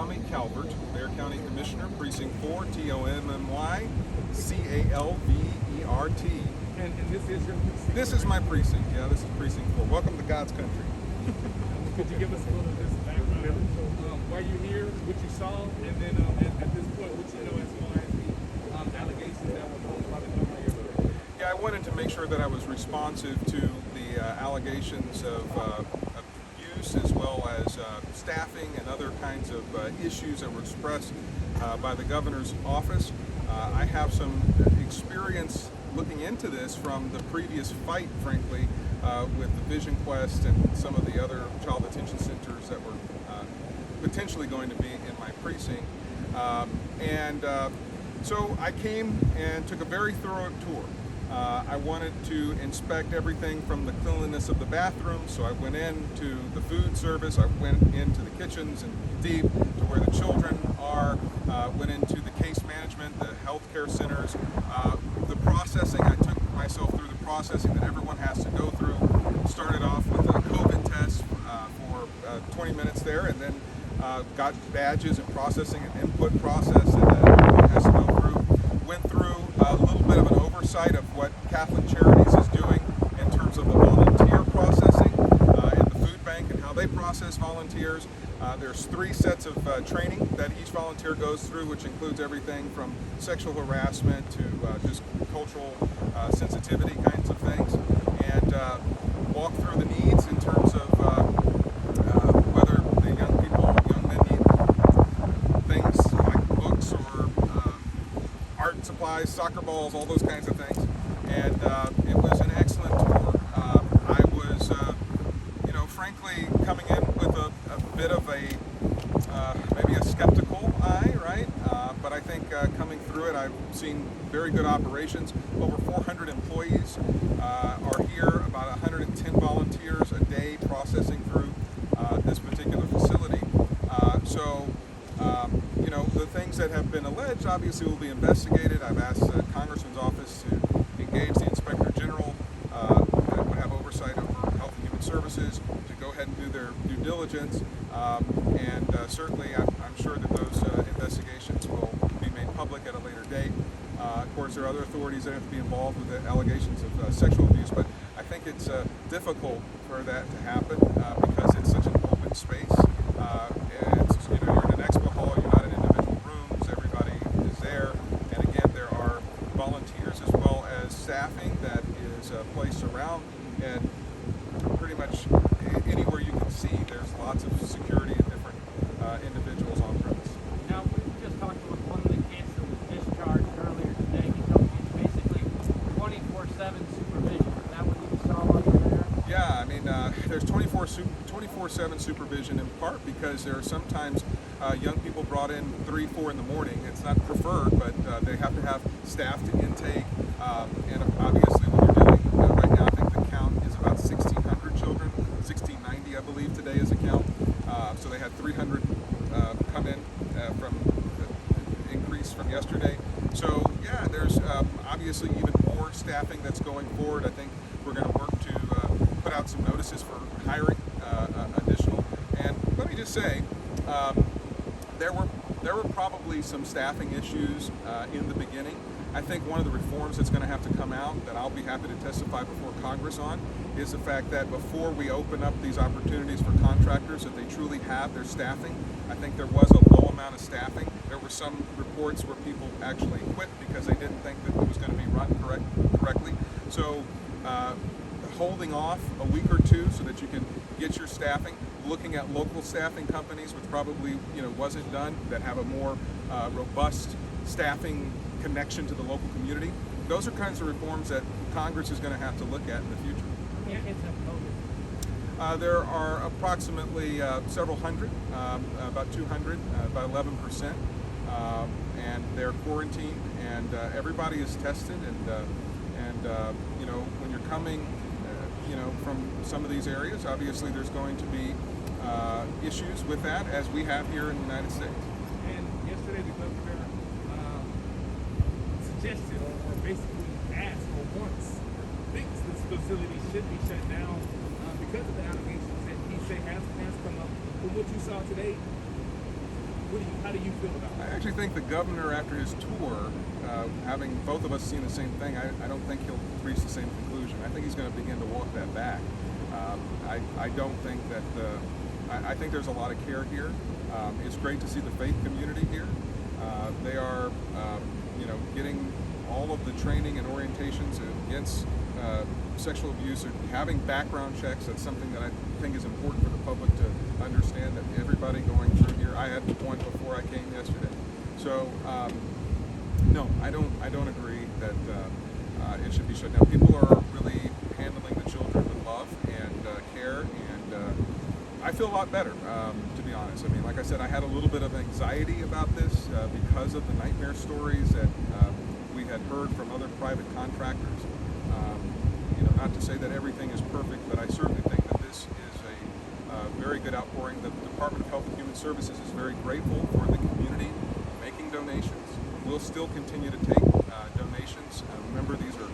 Tommy Calvert, Bexar County Commissioner, Precinct 4, Tommy Calvert. And this is your precinct? This is my precinct, yeah, this is Precinct 4. Welcome to God's country. Could you give us a little of this background? Why you're here, what you saw, and then at this point, what you know as far as the allegations that were made by the governor yesterday? Yeah, I wanted to make sure that I was responsive to the allegations of abuse as well as staffing and other kinds of issues that were expressed by the governor's office. I have some experience looking into this from the previous fight, frankly, with the Vision Quest and some of the other child detention centers that were potentially going to be in my precinct. So I came and took a very thorough tour. I wanted to inspect everything from the cleanliness of the bathrooms, so I went into the food service, I went into the kitchens and deep to where the children are, went into the case management, the healthcare centers, the processing. I took myself through the processing that everyone has to go through. Started off with a COVID test for 20 minutes there, and then got badges and processing and input process that everyone has to go through. Went through a little bit of an oversight of what Catholic Charities is doing in terms of the volunteer processing in the food bank and how they process volunteers. There's 3 sets of training that each volunteer goes through, which includes everything from sexual harassment to just cultural sensitivity kinds of things, and walk through the needs in terms of whether the young men need things like books or art supplies, soccer balls, all those kinds of things. And it was an excellent tour. I was, frankly, coming in with a bit of maybe a skeptical eye, right? But I think coming through it, I've seen very good operations. Over 400 employees are here, about 110 volunteers a day processing through this particular facility. The things that have been alleged obviously will be investigated. I've asked the Congressman's office to engage the Inspector General that would have oversight over Health and Human Services to go ahead and do their due diligence. Certainly I'm sure that those investigations will be made public at a later date. Of course, there are other authorities that have to be involved with the allegations of sexual abuse, but I think it's difficult for that to happen because it's such an open space. You're in an expo hall, you're not in individual rooms, everybody is there, and again, there are volunteers as well as staffing that is placed around, and pretty much anywhere you can see, there's lots of security and different individuals on premise. Now, we just talked with one of the kids that was discharged earlier today. He told me it's basically 24/7 supervision. Is that what you saw while you were there? Yeah, I mean, there's 24/7 supervision in part because there are sometimes young people brought in 3, 4 in the morning. It's not preferred, but they have to have staff to intake. And obviously what we're doing right now, I think the count is about 1,600 children, 1,690 I believe today is the count. So they had 300 come in from the increase from yesterday. So yeah, there's obviously even more staffing that's going forward. I think we're going to work to put out some notices for hiring additional. And let me just say, there were probably some staffing issues in the beginning. I think one of the reforms that's going to have to come out that I'll be happy to testify before Congress on is the fact that before we open up these opportunities for contractors, that they truly have their staffing. I think there was a low amount of staffing. There were some reports where people actually quit because they didn't think that it was going to be run correctly. So holding off a week or two so that you can get your staffing, looking at local staffing companies, which probably wasn't done, that have a more robust staffing connection to the local community. Those are kinds of reforms that Congress is going to have to look at in the future. How many kids have COVID? There are approximately several hundred, about 200, about 11%, and they're quarantined, and everybody is tested. And when you're coming, from some of these areas, obviously there's going to be issues with that, as we have here in the United States. And yesterday the governor suggested or basically asked or wants or thinks this facility should be shut down because of the allegations that he said has come up. From what you saw today, How do you feel about I that? actually think the governor, after his tour, having both of us seen the same thing, I don't think he'll reach the same conclusion. I think he's going to begin to walk that back. I don't think that, I think there's a lot of care here. It's great to see the faith community here. They are, getting all of the training and orientations against sexual abuse, or having background checks. That's something that I think is important for the public to understand, that everybody going through here, I had one before I came yesterday. So, no, I don't agree that it should be shut down. People are really handling the children with love and care, and I feel a lot better, to be honest. I mean, like I said, I had a little bit of anxiety about this because of the nightmare stories that we had heard from other private contractors. Not to say that everything is perfect, but I certainly think that this is a very good outpouring. The Department of Health and Human Services is very grateful for the community making donations. We'll still continue to take donations. Remember, these are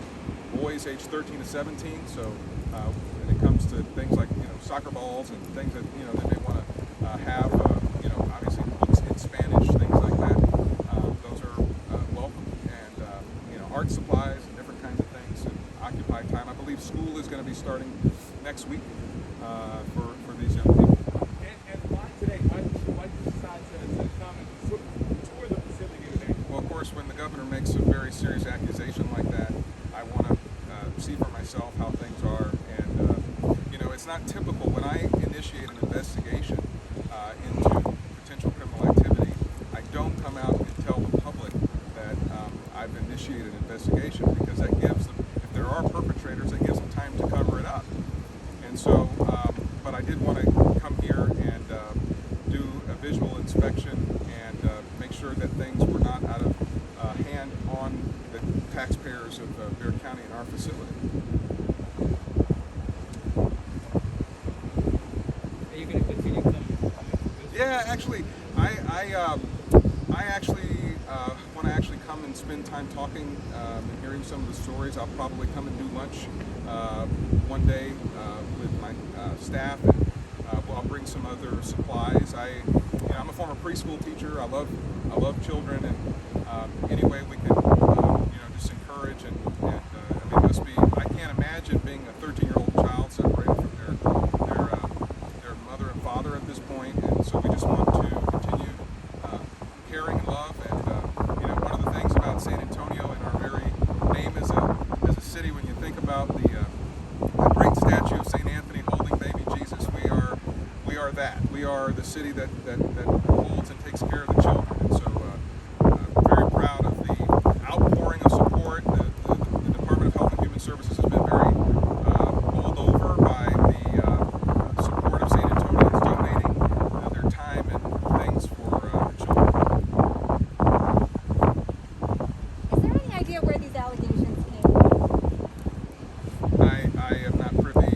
boys aged 13 to 17, so when it comes to things like soccer balls and things that that they want to have, obviously books in Spanish, things like that. Those are welcome, and art supplies and different kinds of things and occupy time. I believe school is going to be starting next week for these young people. And why today? Why did you decide to come and tour the facility today? Well, of course, when the governor makes a very serious accusation like that, I want to see for myself how things are. And, it's not typical. When I initiate an investigation into potential criminal activity, I don't come out and tell the public that I've initiated an investigation, because that gives them, if there are perpetrators, that gives them time to cover it up. And so, but I did want to come here and do a visual inspection and make sure that things were not out of hand on the taxpayers of Bexar County and our facility. Are you going to continue coming? Yeah, actually, I actually want to actually come and spend time talking and hearing some of the stories. I'll probably come and do lunch one day with my staff, and I'll bring some other supplies. I'm a former preschool teacher. I love children, and any way we can just encourage and I mean, it must be. I can't imagine being a 13-year-old child separated from their mother and father at this point, and so we just want to continue caring and love. And one of the things about San Antonio and our very name as a city, when you think about the great statue of St. Anthony holding baby Jesus, we are that. We are the city that holds and takes care of the children. And so I'm very proud of the outpouring of support. The Department of Health and Human Services has been very bowled over by the support of St. Antonians donating their time and things for the children. Is there any idea where these allegations came from? I am not privy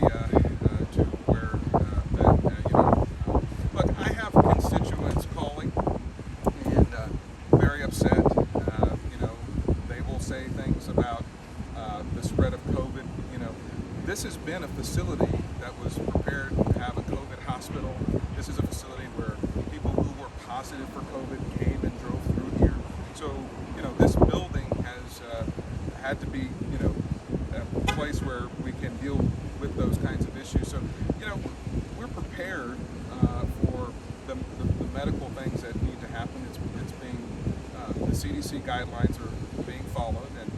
to where look, I have constituents calling and very upset. They will say things about the spread of COVID. This has been a facility that was prepared to have a COVID hospital. This is a facility where people who were positive for COVID came and drove through here. So, this building has had to be, a place where we can deal with those kinds of issues. So, we're prepared for the medical things that need to happen. It's being, the CDC guidelines are being followed, and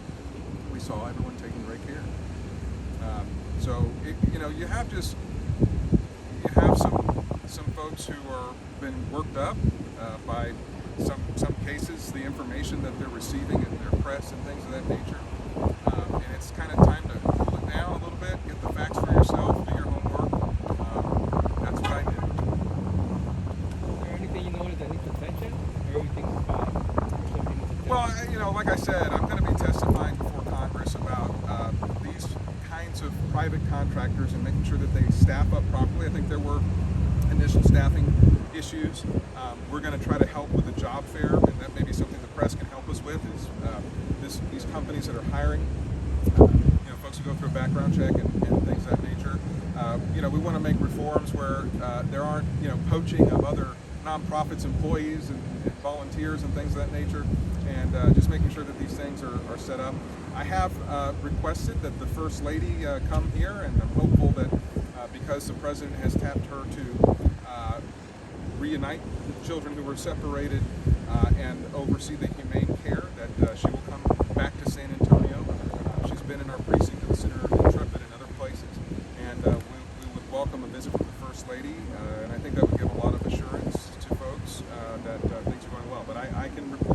we saw everyone taking great care. So, you have some folks who are been worked up by some cases, the information that they're receiving in their press and things of that nature. And it's kind of time to cool it down a little bit, get the facts for yourself, do your homework. That's what I did. Is there anything you noticed that needs attention? Or everything's fine? Or something needs attention? Well, like I said, I'm going to be testifying before Congress about these kinds of private contractors and making sure that they staff up properly. I think there were initial staffing issues. We're going to try to help with the job fair, and that may be something the press can help us with, is these companies that are hiring, folks who go through a background check and things of that nature. We want to make reforms where there aren't, poaching of other nonprofits, employees, and volunteers and things of that nature, and just making sure that these things are set up. I have requested that the First Lady come here, and I'm hopeful that because the President has tapped her to reunite children who were separated and oversee the humane care, that she will come back to San Antonio. She's been in our precinct at the Center of Intrepid and other places, and we would welcome a visit from the First Lady, and I think that would give a lot of assurance to folks that things are going well. But I can report